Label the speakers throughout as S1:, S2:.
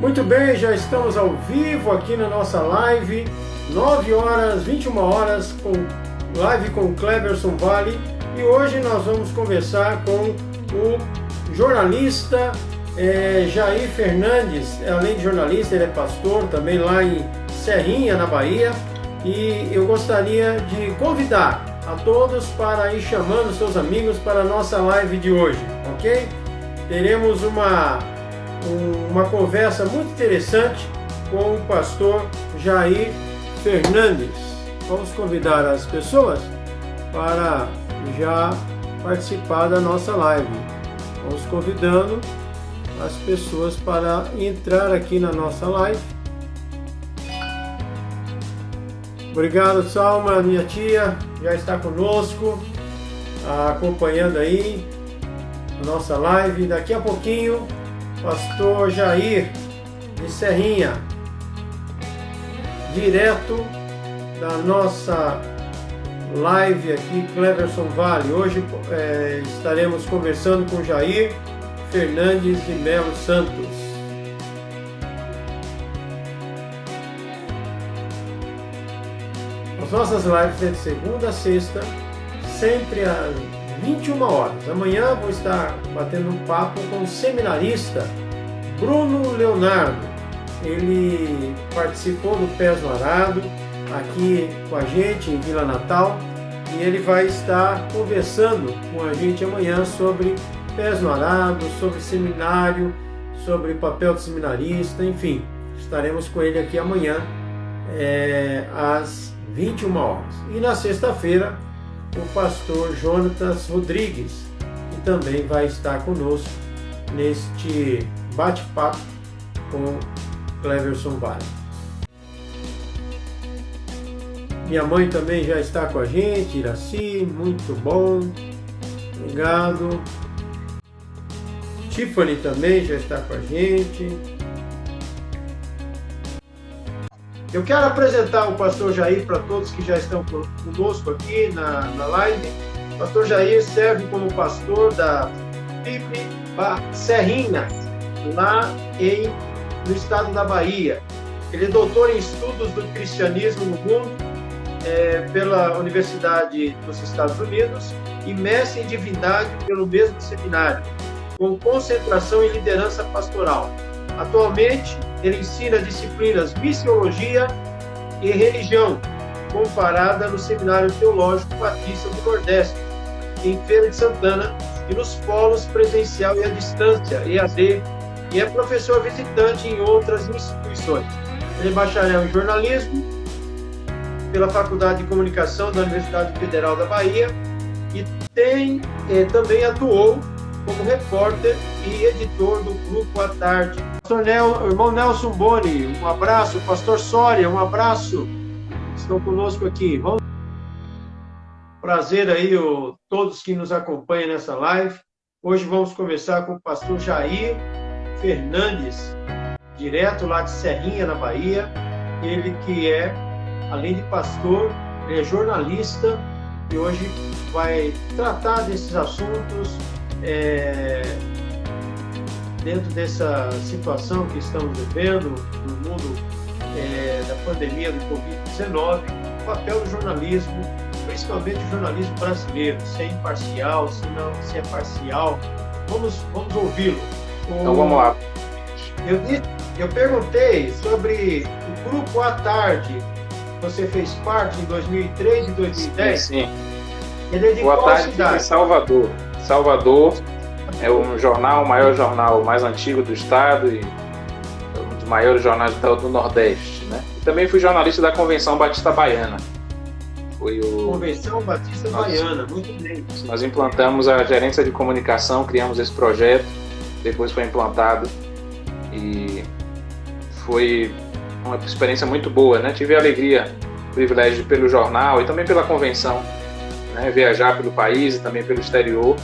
S1: Muito bem, já estamos ao vivo aqui na nossa live, 9 horas, 21 horas, com live com Cleverson Vale, e hoje nós vamos conversar com o jornalista Jair Fernandes. Além de jornalista, ele é pastor também lá em Serrinha, na Bahia, e eu gostaria de convidar a todos para ir chamando seus amigos para a nossa live de hoje, ok? Teremos uma conversa muito interessante com o pastor Jair Fernandes. Vamos convidar as pessoas para já participar da nossa live. Vamos convidando as pessoas para entrar aqui na nossa live. Obrigado, Salma, minha tia, já está conosco, acompanhando aí a nossa live. Daqui a pouquinho, pastor Jair de Serrinha, direto da nossa live aqui, Cleverson Vale. Hoje estaremos conversando com Jair Fernandes de Melo Santos. As nossas lives é de segunda a sexta, sempre às 21 horas. Amanhã vou estar batendo um papo com o seminarista Bruno Leonardo. Ele participou do Pés no Arado aqui com a gente em Vila Natal, e ele vai estar conversando com a gente amanhã sobre Pés no Arado, sobre seminário, sobre papel de seminarista, enfim. Estaremos com ele aqui amanhã às 21 horas. E na sexta-feira, o pastor Jonatas Rodrigues, que também vai estar conosco neste bate-papo com Cleverson Vale. Minha mãe também já está com a gente, Iraci, muito bom, obrigado. Tiffany também já está com a gente. Eu quero apresentar o pastor Jair para todos que já estão conosco aqui na live. O pastor Jair serve como pastor da FIP Serrinha, lá no estado da Bahia. Ele é doutor em estudos do cristianismo no mundo pela Universidade dos Estados Unidos e mestre em divindade pelo mesmo seminário, com concentração em liderança pastoral. Atualmente, ele ensina disciplinas Missiologia e Religião Comparada no Seminário Teológico Batista do Nordeste, em Feira de Santana, e nos polos presencial e à distância, EAD, e é professor visitante em outras instituições. Ele é bacharel em jornalismo pela Faculdade de Comunicação da Universidade Federal da Bahia e também atuou como repórter e editor do Grupo à Tarde. Pastor irmão Nelson Boni, um abraço. Pastor Soria, um abraço. Estão conosco aqui. Prazer aí, todos que nos acompanham nessa live. Hoje vamos conversar com o pastor Jair Fernandes, direto lá de Serrinha, na Bahia. Ele que além de pastor, é jornalista, e hoje vai tratar desses assuntos dentro dessa situação que estamos vivendo no mundo da pandemia do Covid-19, o papel do jornalismo, principalmente o jornalismo brasileiro, se é imparcial, se é parcial. Vamos ouvi-lo.
S2: Então vamos lá.
S1: Eu perguntei sobre o Grupo à Tarde. Você fez parte em 2003 e 2010?
S2: Sim.
S1: Ele é de
S2: Boa
S1: qual
S2: tarde,
S1: cidade?
S2: em Salvador. Salvador é o maior jornal mais antigo do estado e um dos maiores jornais do Nordeste, né? E também fui jornalista da Convenção Batista Baiana.
S1: Convenção Batista Baiana, muito bem.
S2: Nós implantamos a gerência de comunicação, criamos esse projeto, depois foi implantado e foi uma experiência muito boa, né? Tive a alegria, o privilégio pelo jornal e também pela convenção, né? Viajar pelo país e também pelo exterior,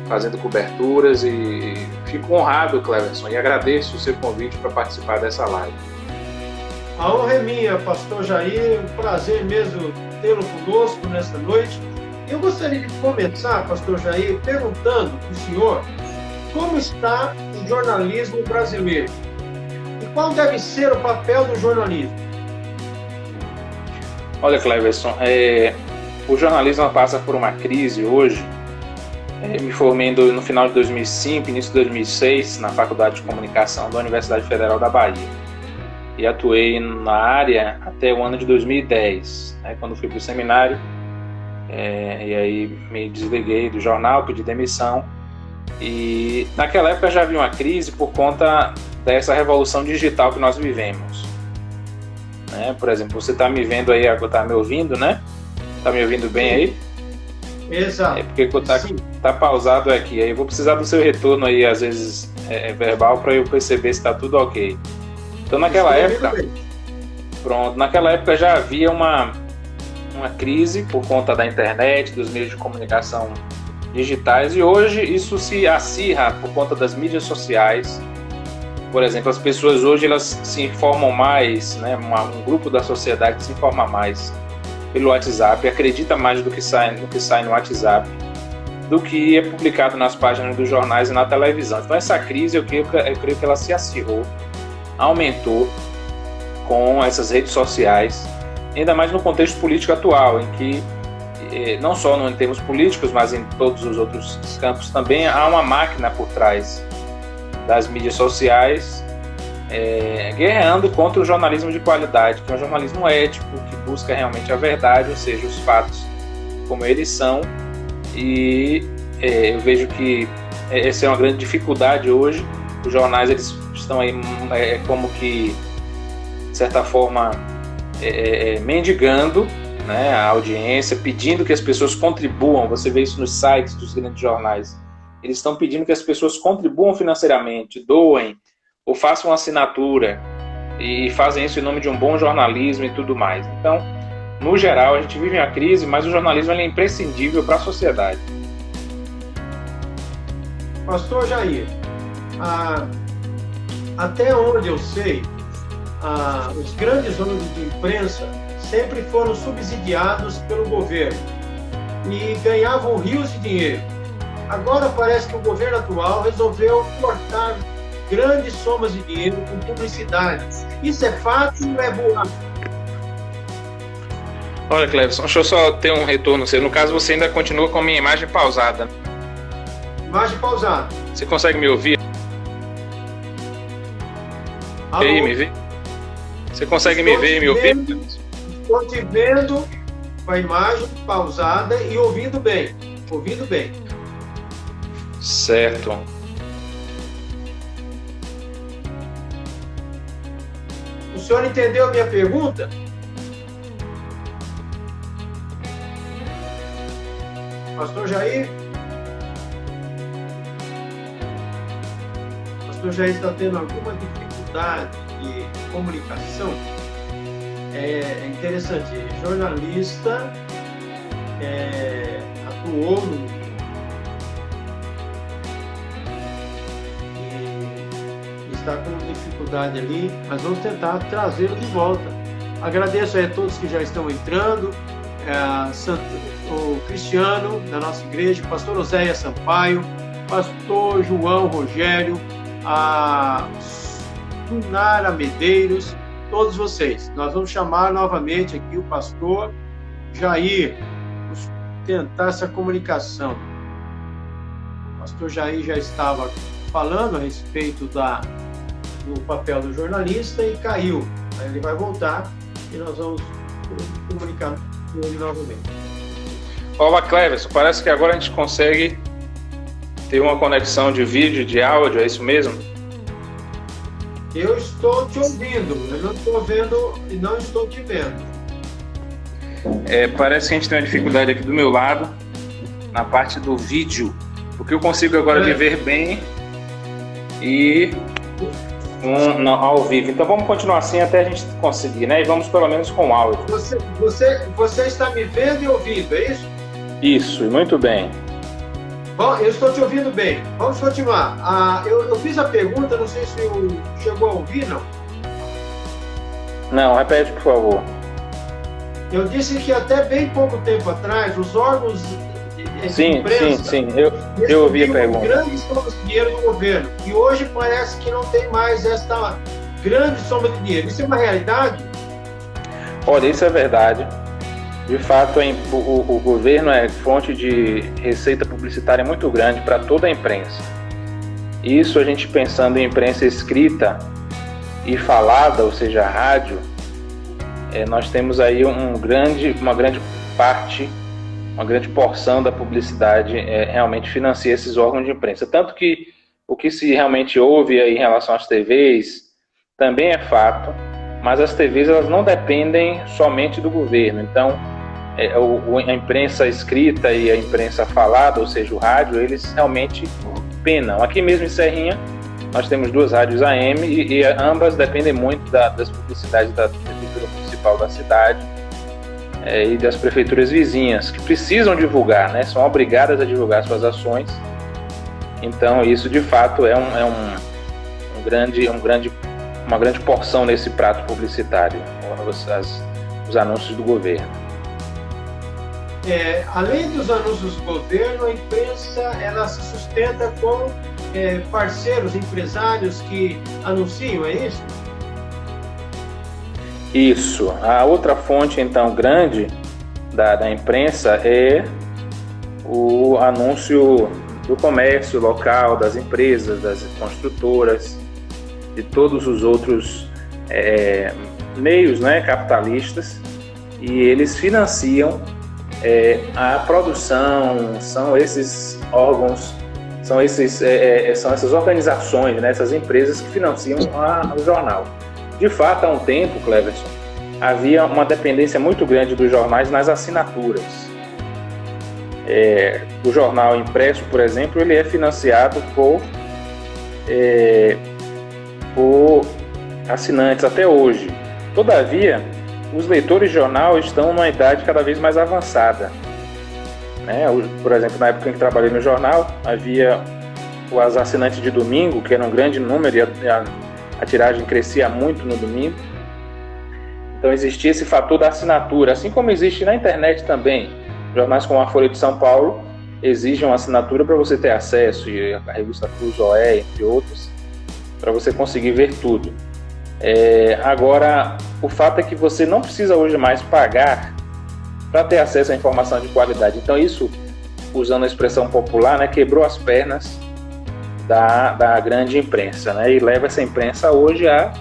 S2: fazendo coberturas, e fico honrado, Cleverson, e agradeço o seu convite para participar dessa live.
S1: A honra é minha, pastor Jair, um prazer mesmo tê-lo conosco nesta noite. Eu gostaria de começar, pastor Jair, perguntando para o senhor como está o jornalismo brasileiro e qual deve ser o papel do jornalismo?
S2: Olha, Cleverson, o jornalismo passa por uma crise hoje. Me formei no final de 2005, início de 2006, na Faculdade de Comunicação da Universidade Federal da Bahia. E atuei na área até o ano de 2010, quando fui para o seminário. E aí me desliguei do jornal, pedi demissão. E naquela época já havia uma crise por conta dessa revolução digital que nós vivemos. Por exemplo, você está me vendo aí, está me ouvindo, né? Está me ouvindo bem aí?
S1: Exato.
S2: Porque tá pausado aqui. Aí eu vou precisar do seu retorno aí, às vezes verbal, para eu perceber se está tudo ok. Então naquela época já havia uma crise por conta da internet, dos meios de comunicação digitais, e hoje isso se acirra por conta das mídias sociais. Por exemplo, as pessoas hoje elas se informam mais, um grupo da sociedade se informa mais pelo WhatsApp, acredita mais no que sai no WhatsApp do que é publicado nas páginas dos jornais e na televisão. Então essa crise, eu creio que ela se acirrou, aumentou com essas redes sociais, ainda mais no contexto político atual, em que não só em termos políticos, mas em todos os outros campos também há uma máquina por trás das mídias sociais guerreando contra o jornalismo de qualidade, que é um jornalismo ético, que busca realmente a verdade, ou seja, os fatos como eles são. E eu vejo que essa é uma grande dificuldade hoje. Os jornais eles estão aí como que, de certa forma, mendigando, a audiência, pedindo que as pessoas contribuam. Você vê isso nos sites dos grandes jornais. Eles estão pedindo que as pessoas contribuam financeiramente, doem, ou façam uma assinatura, e fazem isso em nome de um bom jornalismo e tudo mais. Então, no geral, a gente vive uma crise, mas o jornalismo é imprescindível para a sociedade.
S1: Pastor Jair, até onde eu sei, os grandes órgãos de imprensa sempre foram subsidiados pelo governo e ganhavam rios de dinheiro. Agora parece que o governo atual resolveu cortar grandes somas de dinheiro com publicidade. Isso é fato ou é boato?
S2: Olha, Cleverson, deixa eu só ter um retorno seu. No caso, você ainda continua com a minha imagem pausada.
S1: Imagem pausada.
S2: Você consegue me ouvir?
S1: Alô?
S2: E aí, me vê? Você consegue me ver e me ouvir?
S1: Estou te vendo com a imagem pausada e ouvindo bem. Ouvindo bem.
S2: Certo.
S1: O senhor entendeu a minha pergunta? Pastor Jair? Pastor Jair está tendo alguma dificuldade de comunicação? É interessante, jornalista, atuou e está com dificuldade ali, mas vamos tentar trazê-lo de volta. Agradeço a todos que já estão entrando, o Cristiano, da nossa igreja, o pastor Oséia Sampaio, pastor João Rogério, a Sunara Medeiros, todos vocês. Nós vamos chamar novamente aqui o pastor Jair, vamos tentar essa comunicação. O pastor Jair já estava falando a respeito do papel do jornalista e caiu. Aí ele vai voltar e nós vamos comunicar com ele novamente.
S2: Olá, Cleverson, parece que agora a gente consegue ter uma conexão de vídeo, de áudio, é isso mesmo?
S1: Eu estou te ouvindo, eu não estou vendo e não estou te vendo.
S2: Parece que a gente tem uma dificuldade aqui do meu lado, na parte do vídeo, porque eu consigo agora lhe ver bem e ao vivo. Então vamos continuar assim até a gente conseguir, né? E vamos pelo menos com áudio.
S1: Você está me vendo e ouvindo, é isso?
S2: Isso, muito bem.
S1: Bom, eu estou te ouvindo bem. Vamos continuar. Eu fiz a pergunta, não sei se chegou a ouvir, não?
S2: Não, repete, por favor.
S1: Eu disse que até bem pouco tempo atrás, os órgãos de imprensa...
S2: Sim, eu ouvi a pergunta.
S1: Grandes somas de dinheiro do governo. E hoje parece que não tem mais grande soma de dinheiro. Isso é uma realidade?
S2: Olha, isso é verdade. De fato, o governo é fonte de receita publicitária muito grande para toda a imprensa. Isso a gente pensando em imprensa escrita e falada, ou seja, rádio, nós temos aí uma grande parte, uma grande porção da publicidade realmente financia esses órgãos de imprensa. Tanto que o que se realmente ouve aí em relação às TVs também é fato, mas as TVs elas não dependem somente do governo. Então, a imprensa escrita e a imprensa falada, ou seja, o rádio, eles realmente penam. Aqui mesmo em Serrinha, nós temos 2 rádios AM e ambas dependem muito das publicidades da Prefeitura Municipal da cidade e das prefeituras vizinhas, que precisam divulgar, né? São obrigadas a divulgar suas ações. Então, isso de fato é uma grande porção nesse prato publicitário, os anúncios do governo.
S1: Além dos anúncios do governo, a imprensa ela se sustenta com parceiros, empresários que anunciam, é isso?
S2: Isso. A outra fonte, então, grande da imprensa é o anúncio do comércio local, das empresas, das construtoras, de todos os outros meios, né, capitalistas, e eles financiam a produção. São esses órgãos, são essas organizações, né, essas empresas que financiam o jornal. De fato, há um tempo, Cleverson, havia uma dependência muito grande dos jornais nas assinaturas. O jornal impresso, por exemplo, ele é financiado por assinantes até hoje. Todavia, os leitores de jornal estão numa idade cada vez mais avançada, né? Por exemplo, na época em que trabalhei no jornal, havia os assinantes de domingo, que era um grande número, e a tiragem crescia muito no domingo. Então existia esse fator da assinatura, assim como existe na internet também. Jornais como a Folha de São Paulo exigem uma assinatura para você ter acesso, e a revista Cruzoé, entre outros, para você conseguir ver tudo. Agora, o fato é que você não precisa hoje mais pagar para ter acesso à informação de qualidade. Então isso, usando a expressão popular, né, quebrou as pernas da grande imprensa, né, e leva essa imprensa hoje a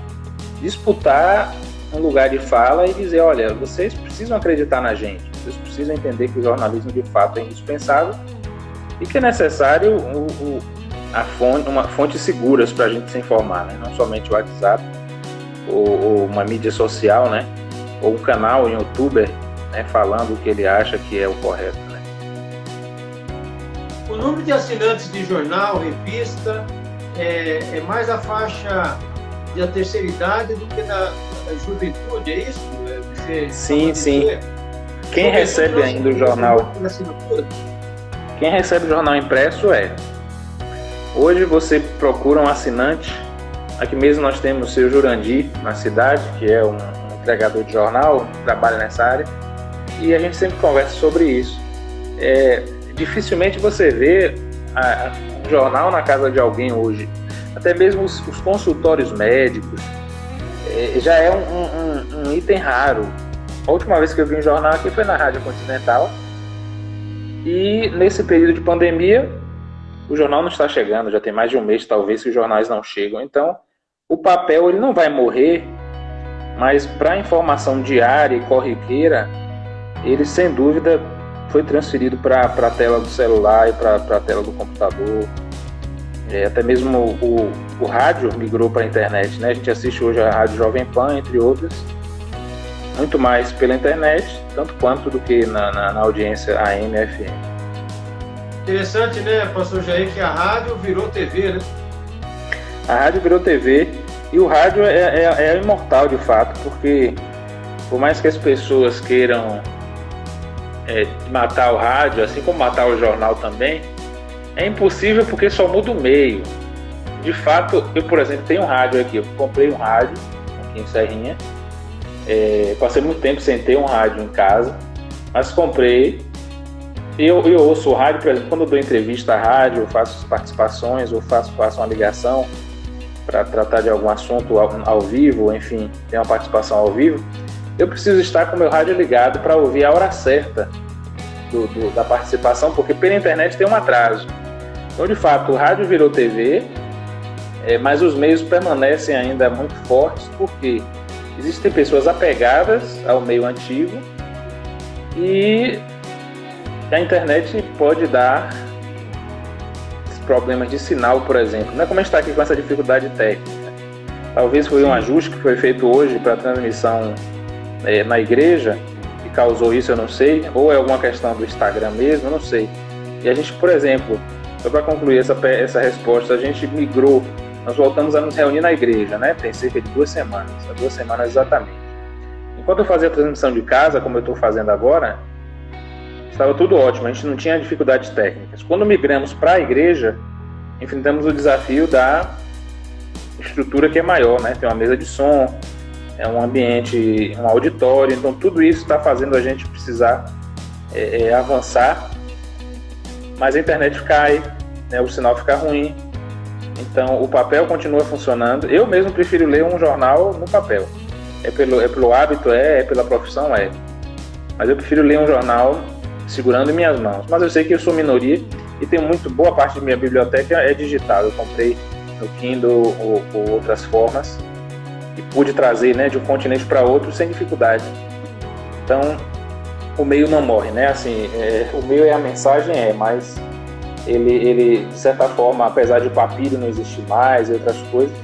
S2: disputar um lugar de fala e dizer, olha, vocês precisam acreditar na gente, vocês precisam entender que o jornalismo de fato é indispensável e que é necessário uma fonte seguras para a gente se informar, né? Não somente o WhatsApp ou uma mídia social, né? Ou um canal, um youtuber, né, falando o que ele acha que é o correto, né?
S1: O número de assinantes de jornal, revista, é mais a faixa da terceira idade do que da juventude, é isso?
S2: Sim. Quem recebe ainda o jornal? Quem recebe o jornal impresso Hoje você procura um assinante. Aqui mesmo nós temos o seu Jurandir na cidade, que é um entregador de jornal, trabalha nessa área, e a gente sempre conversa sobre isso. Dificilmente você vê um jornal na casa de alguém hoje. Até mesmo os consultórios médicos já é um item raro. A última vez que eu vi um jornal aqui foi na Rádio Continental, e nesse período de pandemia o jornal não está chegando, já tem mais de um mês talvez que os jornais não chegam. Então o papel ele não vai morrer, mas para a informação diária e corriqueira, ele sem dúvida foi transferido para a tela do celular e para a tela do computador. Até mesmo o rádio migrou para a internet, né? A gente assiste hoje a Rádio Jovem Pan, entre outras, muito mais pela internet, tanto quanto do que na audiência AM e FM.
S1: Interessante, né, pastor Jair, que a rádio virou TV, né?
S2: A rádio virou TV, e o rádio é imortal de fato, porque por mais que as pessoas queiram matar o rádio, assim como matar o jornal também, é impossível porque só muda o meio. De fato, eu, por exemplo, tenho um rádio aqui, eu comprei um rádio aqui em Serrinha, passei muito tempo sem ter um rádio em casa, mas comprei. Eu ouço o rádio, por exemplo, quando eu dou entrevista à rádio, eu faço participações, ou faço uma ligação, para tratar de algum assunto ao vivo, enfim, ter uma participação ao vivo, eu preciso estar com o meu rádio ligado para ouvir a hora certa da participação, porque pela internet tem um atraso. Então, de fato, o rádio virou TV, mas os meios permanecem ainda muito fortes, porque existem pessoas apegadas ao meio antigo e a internet pode dar problemas de sinal, por exemplo. Não é como a gente está aqui com essa dificuldade técnica. Talvez foi um ajuste que foi feito hoje para a transmissão na igreja que causou isso, eu não sei, ou é alguma questão do Instagram mesmo, eu não sei. E a gente, por exemplo, só para concluir essa resposta, a gente migrou, nós voltamos a nos reunir na igreja, né? Tem cerca de 2 semanas, 2 semanas exatamente. Enquanto eu fazia a transmissão de casa, como eu estou fazendo agora, estava tudo ótimo, a gente não tinha dificuldades técnicas. Quando migramos para a igreja, enfrentamos o desafio da estrutura que é maior, né? Tem uma mesa de som, é um ambiente, um auditório, então tudo isso está fazendo a gente precisar avançar, mas a internet cai, né? O sinal fica ruim, então o papel continua funcionando. Eu mesmo prefiro ler um jornal no papel, é pelo hábito, é pela profissão, mas eu prefiro ler um jornal segurando em minhas mãos, mas eu sei que eu sou minoria e tenho boa parte da minha biblioteca é digital. Eu comprei no Kindle ou outras formas e pude trazer, né, de um continente para outro sem dificuldade. Então o meio não morre, né? Assim, o meio a mensagem mas ele de certa forma, apesar de o papiro não existir mais e outras coisas,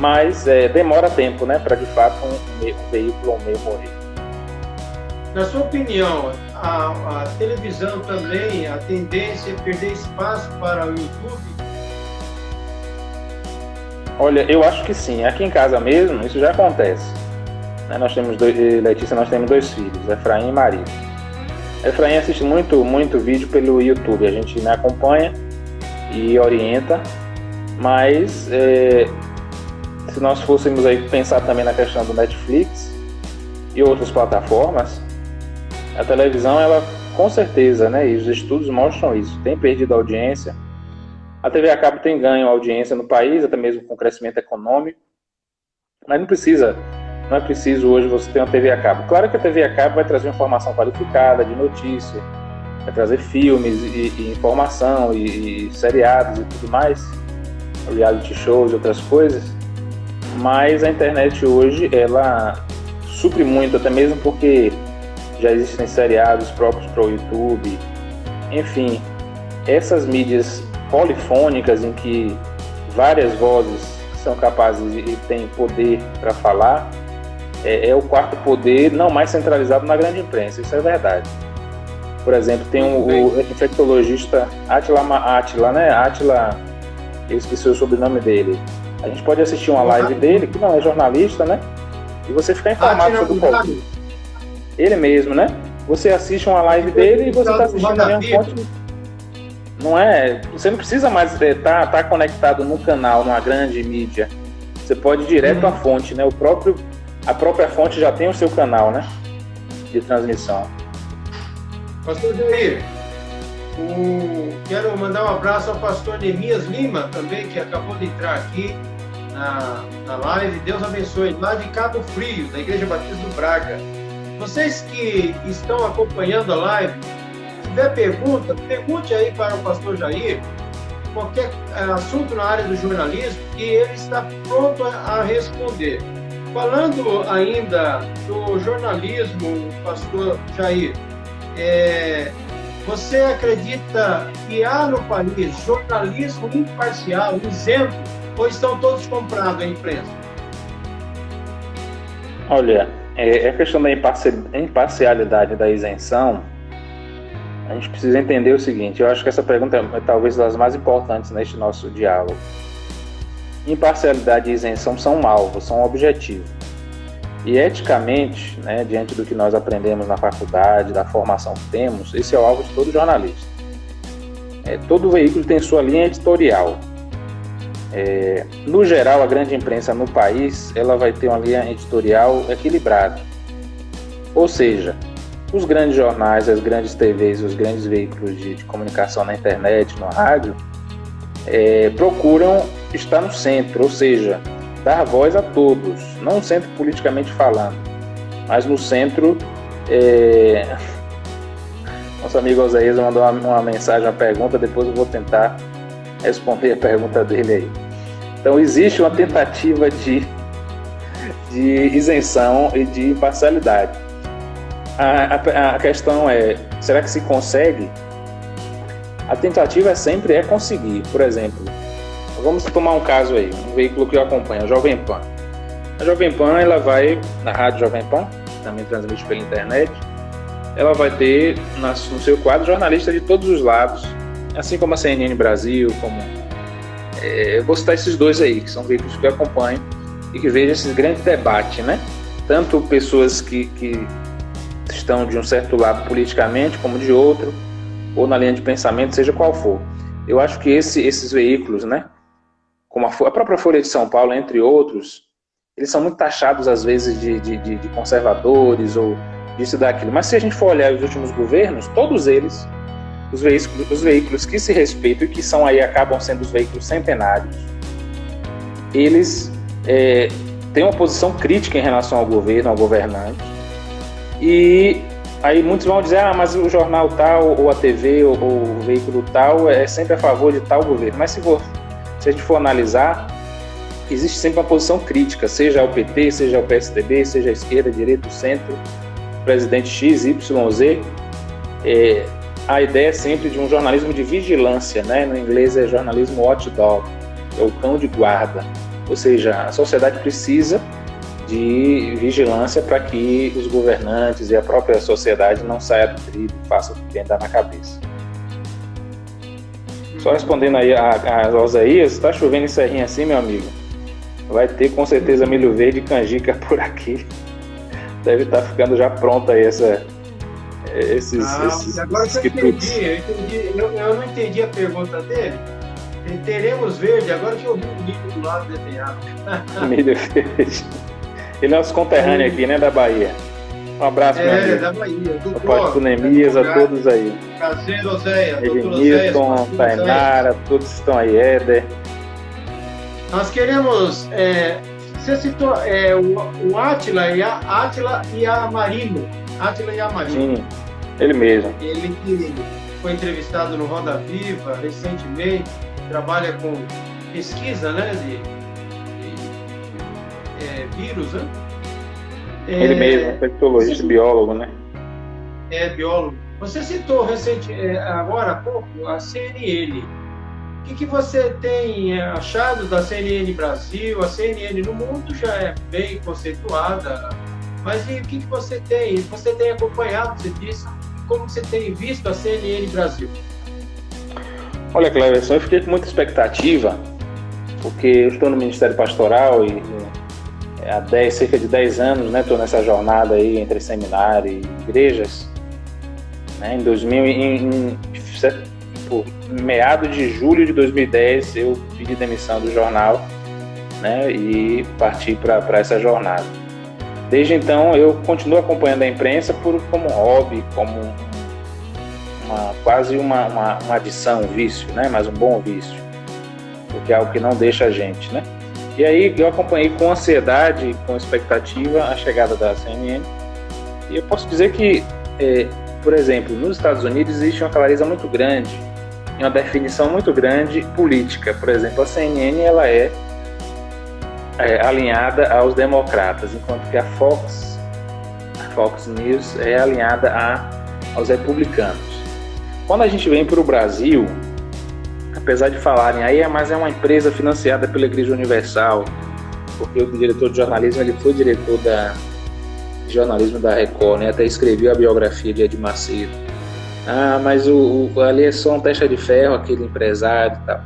S2: mas demora tempo, né, para de fato um veículo ou um meio morrer.
S1: Na sua opinião, a televisão também, a tendência é perder espaço para o YouTube?
S2: Olha, eu acho que sim. Aqui em casa mesmo, isso já acontece. Nós temos Letícia, nós temos 2 filhos, Efraim e Maria. Efraim assiste muito vídeo pelo YouTube, a gente me acompanha e orienta, mas se nós fôssemos aí pensar também na questão do Netflix e outras plataformas, a televisão, ela com certeza, né, e os estudos mostram isso, tem perdido audiência. A TV a cabo tem ganho audiência no país, até mesmo com crescimento econômico, mas não é preciso hoje você ter uma TV a cabo. Claro que a TV a cabo vai trazer informação qualificada, de notícia, vai trazer filmes e informação e seriados e tudo mais, reality shows e outras coisas, mas a internet hoje, ela supre muito, até mesmo porque já existem seriados próprios para o YouTube, enfim, essas mídias polifônicas em que várias vozes são capazes e têm poder para falar, é o quarto poder não mais centralizado na grande imprensa, isso é verdade. Por exemplo, tem o infectologista Átila, né? Átila, eu esqueci o sobrenome dele. A gente pode assistir uma live dele, que não é jornalista, né? E você ficar informado sobre o Covid. Ele mesmo, né? Você assiste uma live dele e você está assistindo a mesma fonte. Não é? Você não precisa mais tá conectado num canal, numa grande mídia. Você pode ir direto à fonte, né? A própria fonte já tem o seu canal, né? De transmissão.
S1: Pastor Jair, quero mandar um abraço ao pastor Neemias Lima, também, que acabou de entrar aqui na live. Deus abençoe. Lá de Cabo Frio, da Igreja Batista do Braga. Vocês que estão acompanhando a live, se tiver pergunta, pergunte aí para o pastor Jair qualquer assunto na área do jornalismo que ele está pronto a responder. Falando ainda do jornalismo, pastor Jair, você acredita que há no país jornalismo imparcial, isento, ou estão todos comprados a imprensa?
S2: Olha, a questão da imparcialidade da isenção, a gente precisa entender o seguinte, eu acho que essa pergunta é talvez das mais importantes neste nosso diálogo. Imparcialidade e isenção são um alvo, são um objetivo. E eticamente, né, diante do que nós aprendemos na faculdade, da formação que temos, esse é o alvo de todo jornalista. Todo veículo tem sua linha editorial. No geral, a grande imprensa no país, ela vai ter uma linha editorial equilibrada. Ou seja, os grandes jornais, as grandes TVs, os grandes veículos de comunicação na internet, no rádio, procuram está no centro, ou seja, dar voz a todos, não no centro politicamente falando, mas no centro. Nosso amigo Oséias mandou uma mensagem, uma pergunta, depois eu vou tentar responder a pergunta dele aí. Então, existe uma tentativa de isenção e de imparcialidade. A questão é, será que se consegue? A tentativa sempre é conseguir. Por exemplo, vamos tomar um caso aí, um veículo que eu acompanho, a Jovem Pan. A Jovem Pan, ela vai, na Rádio Jovem Pan, também transmite pela internet, ela vai ter no seu quadro jornalistas de todos os lados, assim como a CNN Brasil, como... eu vou citar esses dois aí, que são veículos que eu acompanho e que vejo esse grande debate, né? Tanto pessoas que estão de um certo lado politicamente, como de outro, ou na linha de pensamento, seja qual for. Eu acho que esses veículos, né? Como a própria Folha de São Paulo, entre outros, eles são muito taxados, às vezes, de conservadores ou disso e daquilo. Mas se a gente for olhar os últimos governos, todos eles, os veículos que se respeitam e que são aí, acabam sendo os veículos centenários, eles têm uma posição crítica em relação ao governo, ao governante. E aí muitos vão dizer, mas o jornal tal, ou a TV, ou o veículo tal, é sempre a favor de tal governo. Mas se a gente for analisar, existe sempre uma posição crítica, seja ao PT, seja ao PSDB, seja à esquerda, direita, centro, presidente X, Y, Z. A ideia é sempre de um jornalismo de vigilância, né? No inglês é jornalismo watchdog, é o cão de guarda. Ou seja, a sociedade precisa de vigilância para que os governantes e a própria sociedade não saia do trilho e faça o que tem dar na cabeça. Só respondendo aí a Oséias, está chovendo em Serrinha assim, meu amigo? Vai ter com certeza milho verde e canjica por aqui. Deve estar ficando já pronta aí esses
S1: agora eu entendi. Eu não entendi a pergunta dele. Teremos verde, agora que eu vi o milho do lado desenhado.
S2: Milho verde. E nosso conterrâneo aqui, né, da Bahia. Um abraço, meu amigo.
S1: Da Bahia.
S2: Pode Nemias, a todos aí.
S1: Prazer, Oséias.
S2: Edmilton, Tainara, todos estão aí, Éder.
S1: Nós queremos... você citou o Átila e a Marino. Átila e a Marino.
S2: Sim, ele mesmo.
S1: Ele que foi entrevistado no Roda Viva recentemente, trabalha com pesquisa, né, de vírus, né?
S2: Ele mesmo, infectologista, biólogo, né?
S1: Biólogo. Você citou agora há pouco a CNN. O que você tem achado da CNN Brasil? A CNN no mundo já é bem conceituada, mas e o que você tem? Você tem acompanhado, você disse, como você tem visto a CNN Brasil?
S2: Olha, Cleverson, eu fiquei com muita expectativa, porque eu estou no Ministério Pastoral e há cerca de 10 anos, né, estou nessa jornada aí entre seminário e igrejas. Né, por meados de julho de 2010, eu pedi demissão do jornal, né, e parti para essa jornada. Desde então, eu continuo acompanhando a imprensa como hobby, como quase uma adição, um vício, né, mas um bom vício, porque é algo que não deixa a gente, né? E aí eu acompanhei com ansiedade, com expectativa, a chegada da CNN. E eu posso dizer que, por exemplo, nos Estados Unidos existe uma clareza muito grande, e uma definição muito grande política. Por exemplo, a CNN ela é alinhada aos democratas, enquanto que a Fox News é alinhada aos republicanos. Quando a gente vem para o Brasil, apesar de falarem mas é uma empresa financiada pela Igreja Universal, porque o diretor de jornalismo ele foi diretor de jornalismo da Record, né? Até escreveu a biografia de Edir Macedo. Mas ali é só um testa de ferro, aquele empresário e tal.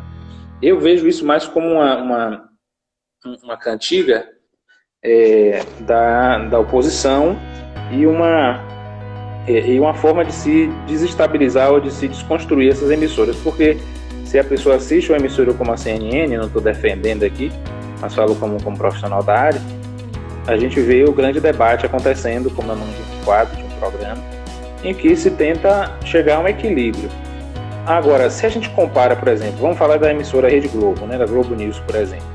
S2: Eu vejo isso mais como uma cantiga da oposição e uma forma de se desestabilizar ou de se desconstruir essas emissoras, porque se a pessoa assiste uma emissora como a CNN, não estou defendendo aqui, mas falo como profissional da área, a gente vê o grande debate acontecendo, como é o nome de um quadro, de um programa, em que se tenta chegar a um equilíbrio. Agora, se a gente compara, por exemplo, vamos falar da emissora Rede Globo, né, da Globo News, por exemplo.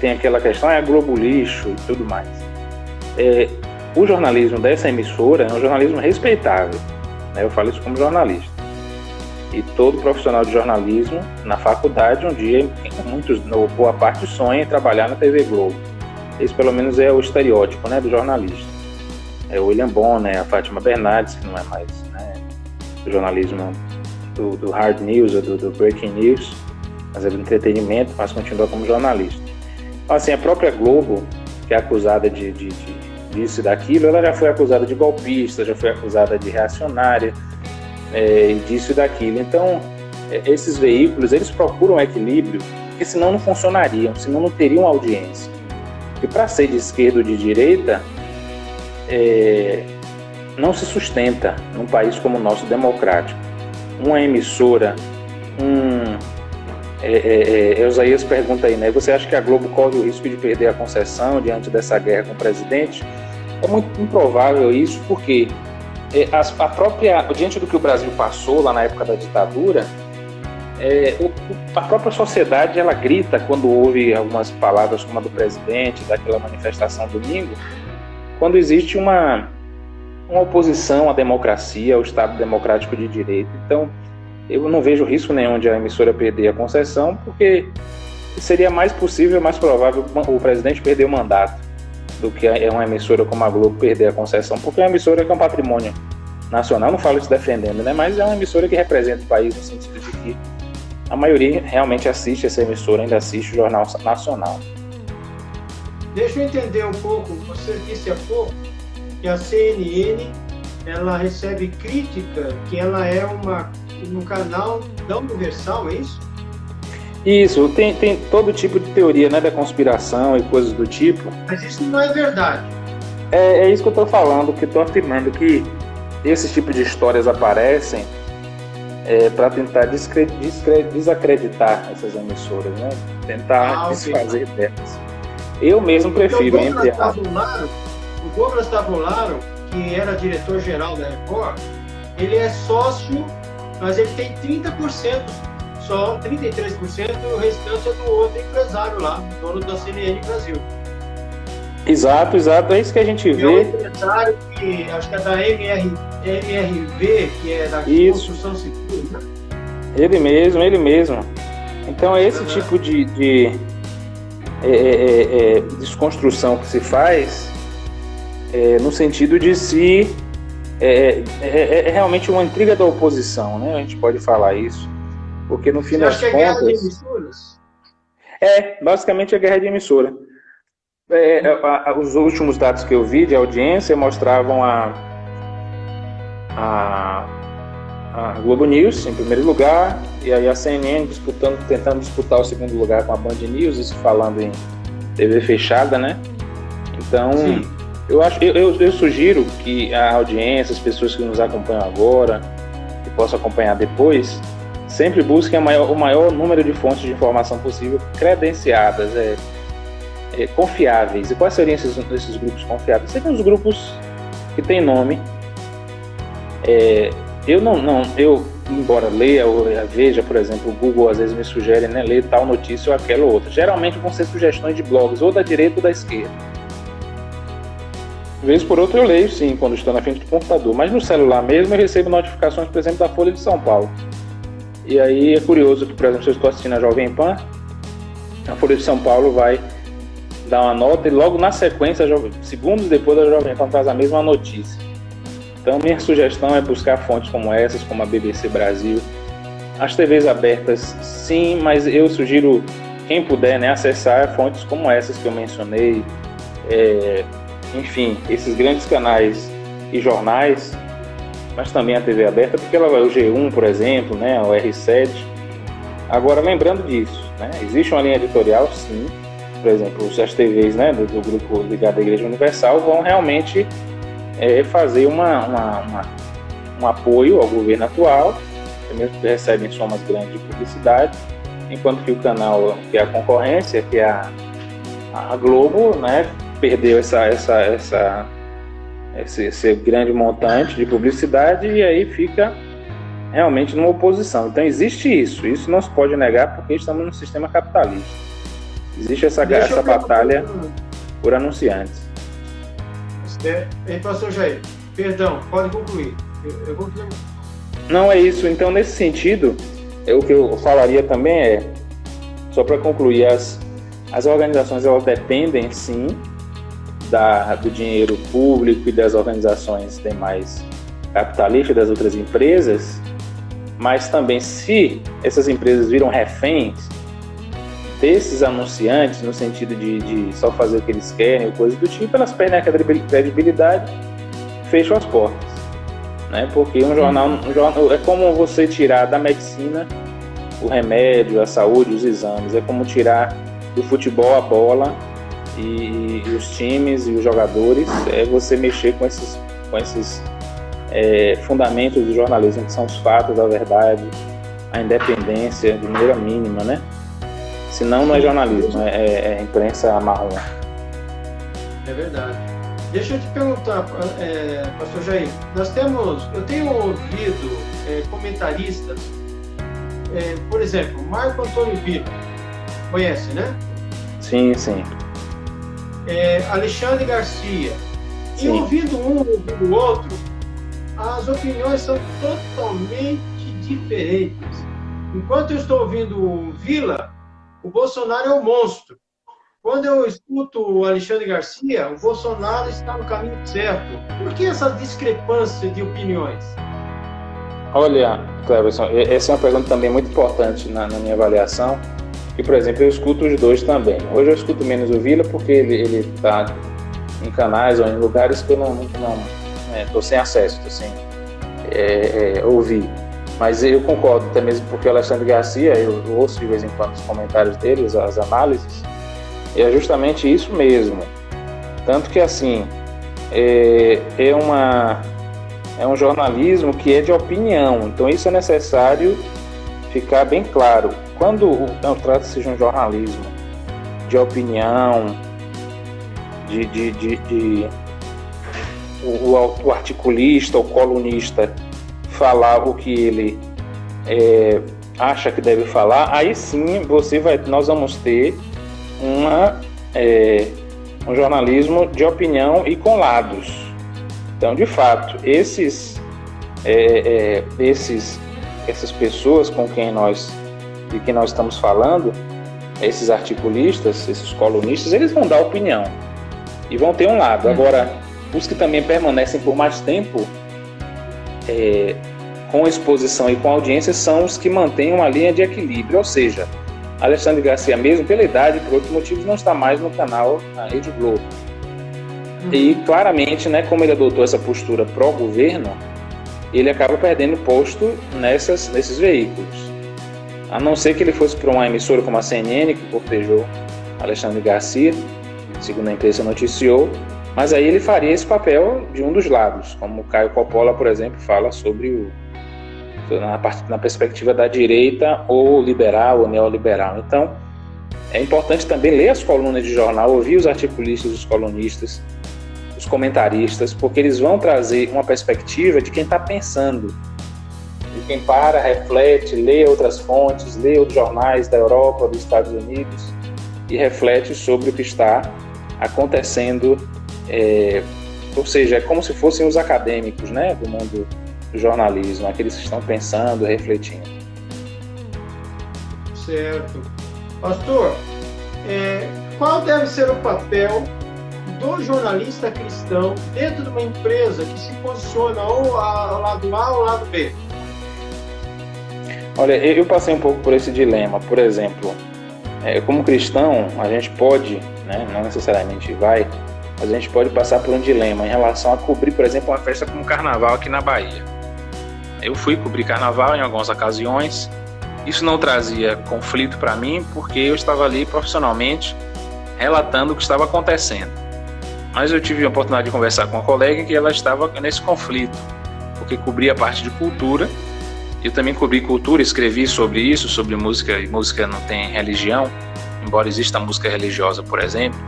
S2: Tem aquela questão, é a Globo lixo e tudo mais. O jornalismo dessa emissora é um jornalismo respeitável, né, eu falo isso como jornalista. E todo profissional de jornalismo, na faculdade, um dia, boa parte sonha em trabalhar na TV Globo. Esse, pelo menos, é o estereótipo, né, do jornalista. É o William Bonner, a Fátima Bernardes, que não é mais, né, do jornalismo do hard news, do breaking news, mas é do entretenimento, mas continua como jornalista. Então, assim, a própria Globo, que é acusada disso e daquilo, ela já foi acusada de golpista, já foi acusada de reacionária, disso e daquilo. Então, esses veículos, eles procuram equilíbrio, porque senão não funcionariam, senão não teriam audiência. E para ser de esquerda ou de direita, não se sustenta num país como o nosso, democrático. Uma emissora, Eusaias pergunta aí, né? Você acha que a Globo corre o risco de perder a concessão diante dessa guerra com o presidente? É muito improvável isso, porque diante do que o Brasil passou lá na época da ditadura, a própria sociedade, ela grita quando ouve algumas palavras como a do presidente, daquela manifestação domingo, quando existe uma oposição à democracia, ao Estado democrático de direito. Então, eu não vejo risco nenhum de a emissora perder a concessão, porque seria mais possível, mais provável o presidente perder o mandato do que uma emissora como a Globo perder a concessão, porque é uma emissora que é um patrimônio nacional, não falo isso defendendo, né? Mas é uma emissora que representa o país no sentido de que a maioria realmente assiste essa emissora, ainda assiste o Jornal Nacional.
S1: Deixa eu entender um pouco, você disse há pouco que a CNN, ela recebe crítica, que ela é no canal da Universal, é isso?
S2: Isso, tem todo tipo de teoria, né, da conspiração e coisas do tipo.
S1: Mas isso não é verdade.
S2: É isso que eu estou falando, que estou afirmando que esses tipos de histórias aparecem para tentar desacreditar essas emissoras, né? Tentar desfazer delas. Eu mesmo prefiro enterrar.
S1: O Douglas Tavolaro, que era diretor-geral da Record, ele é sócio, mas ele tem 30%, só 33%, o restante é do outro empresário lá, dono da CNN Brasil.
S2: Exato, é isso que a gente vê.
S1: É um empresário que acho que é da MRV, que é da construção civil, né? Ele
S2: mesmo. Então é esse tipo de desconstrução que se faz no sentido de se realmente uma intriga da oposição, né? A gente pode falar isso, porque no fim das contas... Você acha que é guerra de emissoras? Basicamente é guerra de emissora. Os últimos dados que eu vi de audiência mostravam a Globo News em primeiro lugar, e aí a CNN tentando disputar o segundo lugar com a Band News, isso falando em TV fechada, né? Então, eu sugiro que a audiência, as pessoas que nos acompanham agora, que possam acompanhar depois, sempre busquem o maior número de fontes de informação possível, credenciadas, confiáveis. E quais seriam esses grupos confiáveis? Seriam os grupos que têm nome. Eu, embora leia ou veja, por exemplo, o Google às vezes me sugere, né, ler tal notícia ou aquela ou outra. Geralmente vão ser sugestões de blogs, ou da direita ou da esquerda. De vez por outra eu leio, sim, quando estou na frente do computador. Mas no celular mesmo eu recebo notificações, por exemplo, da Folha de São Paulo. E aí é curioso que, por exemplo, se eu estou assistindo a Jovem Pan, a Folha de São Paulo vai dar uma nota e logo na sequência, segundos depois, a Jovem Pan traz a mesma notícia. Então, minha sugestão é buscar fontes como essas, como a BBC Brasil. As TVs abertas, sim, mas eu sugiro, quem puder, né, acessar fontes como essas que eu mencionei. Enfim, esses grandes canais e jornais, mas também a TV aberta, porque ela vai o G1, por exemplo, né, o R7. Agora, lembrando disso, né, existe uma linha editorial, sim. Por exemplo, as TVs, né, do grupo ligado à Igreja Universal vão realmente fazer um apoio ao governo atual, mesmo que recebem somas grandes de publicidade, enquanto que o canal, que é a concorrência, que é a Globo, né, perdeu esse grande montante de publicidade, e aí fica realmente numa oposição. Então existe isso não se pode negar porque estamos num sistema capitalista. Existe essa batalha por anunciantes.
S1: Pastor Jair, perdão, pode concluir. Eu vou...
S2: Não é isso. Então, nesse sentido, o que eu falaria também só para concluir, as organizações elas dependem, sim, do dinheiro público e das organizações demais capitalistas das outras empresas, mas também se essas empresas viram reféns desses anunciantes, no sentido de só fazer o que eles querem ou coisa do tipo, elas perdem a credibilidade, fecham as portas, né? Porque um jornal é como você tirar da medicina o remédio, a saúde, os exames, é como tirar do futebol a bola e os times e os jogadores, é você mexer com esses fundamentos do jornalismo, que são os fatos, a verdade, a independência de maneira mínima, né? Senão não é jornalismo, é imprensa marrom.
S1: É verdade. Deixa eu te perguntar, pastor Jair, eu tenho ouvido comentaristas, por exemplo, Marco Antônio Villa, conhece, né?
S2: Sim, sim.
S1: Alexandre Garcia.
S2: Sim.
S1: E ouvindo um, ouvindo o outro, as opiniões são totalmente diferentes. Enquanto eu estou ouvindo o Villa, o Bolsonaro é um monstro. Quando eu escuto o Alexandre Garcia, o Bolsonaro está no caminho certo. Por que essa discrepância de opiniões?
S2: Olha, Cleverson, essa é uma pergunta também muito importante na minha avaliação. E, por exemplo, eu escuto os dois também. Hoje eu escuto menos o Villa porque ele está em canais ou em lugares que eu não estou sem acesso, estou sem ouvir. Mas eu concordo, até mesmo porque o Alexandre Garcia, eu ouço de vez em quando os comentários dele, as análises, e é justamente isso mesmo. Tanto que, assim, é um jornalismo que é de opinião, então isso é necessário ficar bem claro. Quando trata-se de um jornalismo de opinião, o articulista, o colunista falar o que ele acha que deve falar, aí sim nós vamos ter um jornalismo de opinião e com lados. Então, de fato, essas pessoas de quem nós estamos falando, esses articulistas, esses colunistas, eles vão dar opinião e vão ter um lado. Agora, os que também permanecem por mais tempo com exposição e com audiência são os que mantêm uma linha de equilíbrio, ou seja, Alexandre Garcia mesmo, pela idade e por outros motivos, não está mais no canal na Rede Globo. E claramente, né, como ele adotou essa postura pró-governo, ele acaba perdendo posto nesses veículos. A não ser que ele fosse para uma emissora como a CNN, que cortejou Alexandre Garcia, segundo a imprensa noticiou, mas aí ele faria esse papel de um dos lados, como o Caio Coppola, por exemplo, fala sobre na perspectiva da direita ou liberal ou neoliberal. Então, é importante também ler as colunas de jornal, ouvir os articulistas, os colunistas, os comentaristas, porque eles vão trazer uma perspectiva de quem está pensando, de quem para, reflete, lê outras fontes, lê outros jornais da Europa, dos Estados Unidos e reflete sobre o que está acontecendo, ou seja, é como se fossem os acadêmicos, né, do mundo do jornalismo, aqueles que estão pensando, refletindo.
S1: Certo. Pastor, qual deve ser o papel do jornalista cristão dentro de uma empresa que se posiciona ou ao lado A ou ao lado B?
S2: Olha, eu passei um pouco por esse dilema. Por exemplo, como cristão, a gente pode, né, não necessariamente vai, mas a gente pode passar por um dilema em relação a cobrir, por exemplo, uma festa como o Carnaval aqui na Bahia. Eu fui cobrir Carnaval em algumas ocasiões. Isso não trazia conflito para mim, porque eu estava ali profissionalmente relatando o que estava acontecendo. Mas eu tive a oportunidade de conversar com uma colega que ela estava nesse conflito, porque cobria a parte de cultura. Eu também cobri cultura, escrevi sobre isso, sobre música, e música não tem religião, embora exista música religiosa, por exemplo.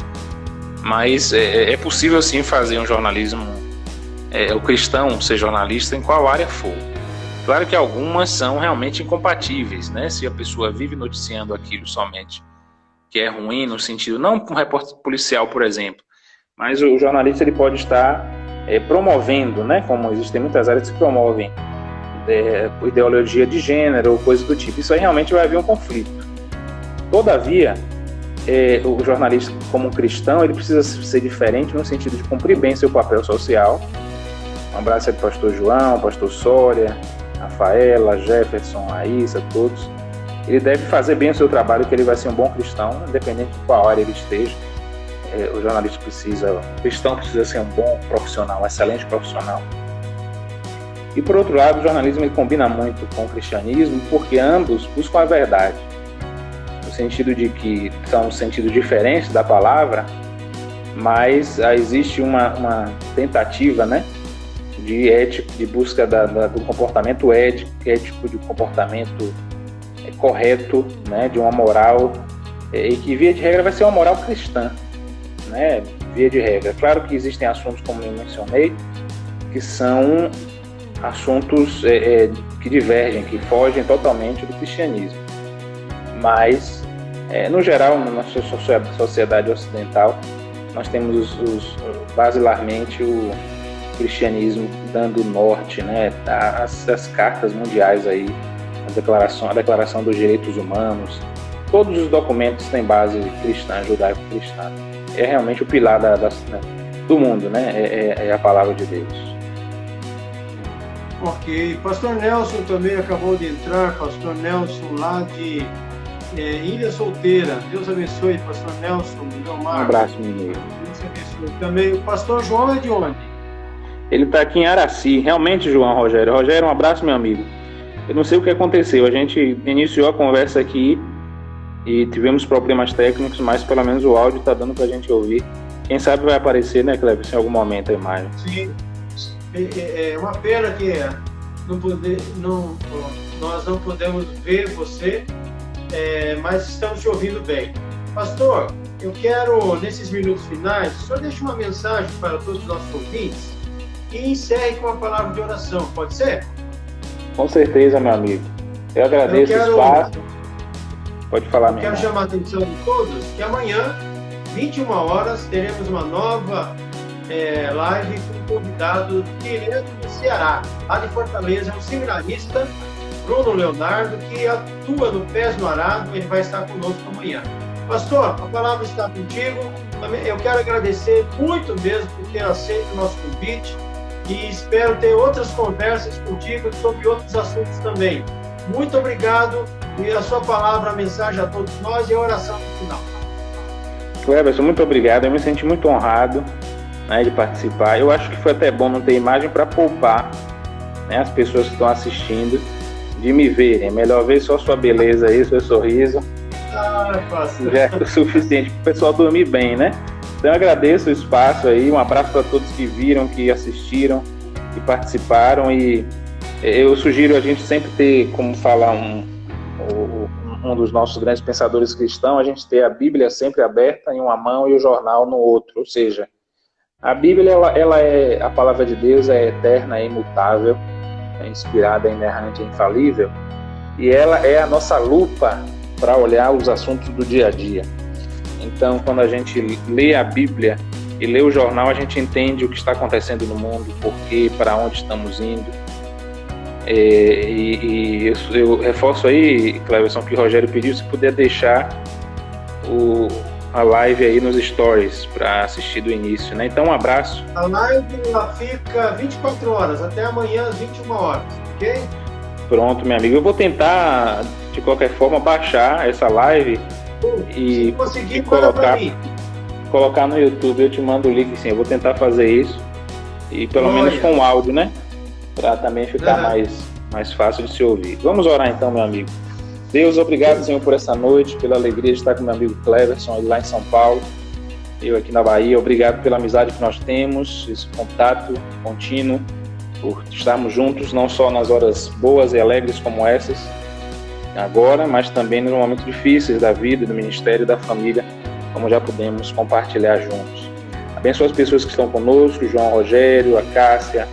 S2: Mas é possível sim fazer um jornalismo, o cristão ser jornalista em qual área for. Claro que algumas são realmente incompatíveis, né? Se a pessoa vive noticiando aquilo somente que é ruim no sentido, não um repórter policial, por exemplo, mas o jornalista ele pode estar promovendo, né? Como existem muitas áreas que promovem ideologia de gênero ou coisa do tipo. Isso aí realmente vai haver um conflito. Todavia, o jornalista, como cristão, ele precisa ser diferente no sentido de cumprir bem seu papel social. Um abraço aí para o pastor João, pastor Sória, Rafaela, Jefferson, Aissa, todos. Ele deve fazer bem o seu trabalho, que ele vai ser um bom cristão, independente de qual área ele esteja. O jornalista o cristão precisa ser um bom profissional, um excelente profissional. E por outro lado, o jornalismo ele combina muito com o cristianismo, porque ambos buscam a verdade, no sentido de que são sentidos diferentes da palavra, mas existe uma tentativa, né, de ética, de busca do comportamento ético, de comportamento correto, né, de uma moral, e que via de regra vai ser uma moral cristã, né, via de regra. Claro que existem assuntos, como eu mencionei, que são assuntos que divergem, que fogem totalmente do cristianismo, mas no geral, na nossa sociedade ocidental, nós temos basilarmente o cristianismo dando norte, né, as cartas mundiais aí, a Declaração dos Direitos Humanos, todos os documentos têm base cristã, judaico-cristã. É realmente o pilar do mundo, né? É a palavra de Deus.
S1: Ok. Pastor Nelson também acabou de entrar, Pastor Nelson lá de Ilha Solteira. Deus abençoe, Pastor Nelson.
S2: Um abraço, menino.
S1: Deus abençoe. Também o Pastor João é de onde?
S2: Ele está aqui em Araci. Realmente, João Rogério. Rogério, um abraço, meu amigo. Eu não sei o que aconteceu, a gente iniciou a conversa aqui e tivemos problemas técnicos, mas pelo menos o áudio está dando para a gente ouvir. Quem sabe vai aparecer, né, Cleber, em algum momento a imagem.
S1: Sim, é uma pena que nós não podemos ver você, mas estamos te ouvindo bem. Pastor, eu quero, nesses minutos finais, o senhor deixe uma mensagem para todos os nossos ouvintes e encerre com uma palavra de oração, pode ser?
S2: Com certeza, meu amigo. Eu agradeço o espaço. Pode falar, meu irmão.
S1: Quero chamar a atenção de todos que amanhã, 21 horas, teremos uma nova live com um convidado direto do Ceará, lá de Fortaleza, um seminarista, Bruno Leonardo, que atua no Pés no Arado. Ele vai estar conosco amanhã. Pastor, a palavra está contigo. Eu quero agradecer muito mesmo por ter aceito o nosso convite. E espero ter outras conversas contigo sobre outros assuntos também. Muito obrigado. E a sua palavra, a mensagem a todos nós e a oração no final.
S2: Cleberson, muito obrigado. Eu me senti muito honrado, né, de participar. Eu acho que foi até bom não ter imagem para poupar, né, as pessoas que estão assistindo de me verem. É melhor ver só sua beleza aí, seu sorriso. Já é o suficiente para o pessoal dormir bem, né? Então eu agradeço o espaço aí, um abraço para todos que viram, que assistiram, que participaram, e eu sugiro a gente sempre ter, como fala um dos nossos grandes pensadores cristãos, a gente ter a Bíblia sempre aberta em uma mão e o jornal no outro, ou seja, a Bíblia ela é a palavra de Deus, é eterna, é imutável, é inspirada, é inerrante, é infalível, e ela é a nossa lupa para olhar os assuntos do dia a dia. Então, quando a gente lê a Bíblia e lê o jornal, a gente entende o que está acontecendo no mundo, por quê, para onde estamos indo. E eu reforço aí, Cleberson, que o Rogério pediu, se puder deixar a live aí nos stories para assistir do início, né? Então, um abraço.
S1: A live ela fica 24 horas, até amanhã às 21 horas, ok?
S2: Pronto, meu amigo. Eu vou tentar, de qualquer forma, baixar essa live e colocar no YouTube. Eu te mando o link, sim. Eu vou tentar fazer isso. E pelo menos com o áudio, né? Para também ficar mais fácil de se ouvir. Vamos orar então, meu amigo. Deus, obrigado, Senhor, por essa noite, pela alegria de estar com meu amigo Cleberson, lá em São Paulo, eu aqui na Bahia. Obrigado pela amizade que nós temos, esse contato contínuo, por estarmos juntos, não só nas horas boas e alegres como essas, agora, mas também nos momentos difíceis da vida, do ministério e da família, como já pudemos compartilhar juntos. Abençoa as pessoas que estão conosco, João Rogério, a Cássia,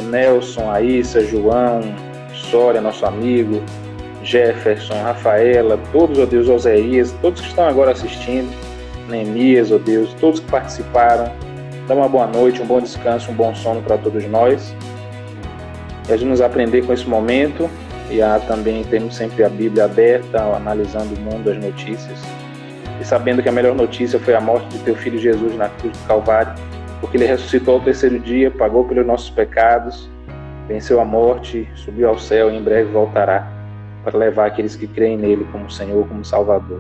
S2: Nelson, Aissa, João, Soria, nosso amigo, Jefferson, Rafaela, todos, ó Deus, Oséias, todos que estão agora assistindo, Neemias, ó Deus, todos que participaram. Dá uma boa noite, um bom descanso, um bom sono para todos nós. E ajuda-nos a aprender com esse momento e a também termos sempre a Bíblia aberta, analisando o mundo, as notícias. E sabendo que a melhor notícia foi a morte de teu Filho Jesus na cruz do Calvário, porque ele ressuscitou ao terceiro dia, pagou pelos nossos pecados, venceu a morte, subiu ao céu e em breve voltará para levar aqueles que creem nele como Senhor, como Salvador.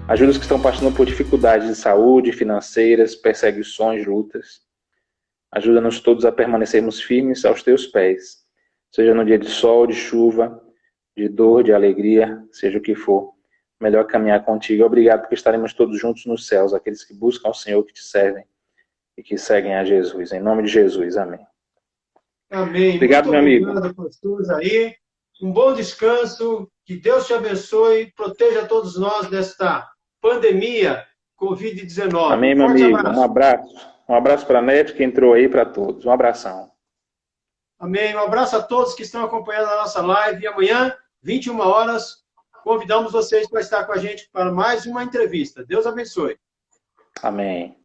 S2: Ajuda os que estão passando por dificuldades de saúde, financeiras, perseguições, lutas. Ajuda-nos todos a permanecermos firmes aos teus pés, seja no dia de sol, de chuva, de dor, de alegria, seja o que for. Melhor caminhar contigo. Obrigado porque estaremos todos juntos nos céus, aqueles que buscam ao Senhor, que te servem e que seguem a Jesus. Em nome de Jesus, amém.
S1: Amém.
S2: Obrigado, meu amigo.
S1: Obrigado, pastor Jair. Um bom descanso, que Deus te abençoe e proteja todos nós desta pandemia Covid-19.
S2: Amém, meu amigo. Um abraço. Um abraço para a NET que entrou aí, para todos. Um abração.
S1: Amém. Um abraço a todos que estão acompanhando a nossa live. E amanhã, 21 horas, convidamos vocês para estar com a gente para mais uma entrevista. Deus abençoe.
S2: Amém.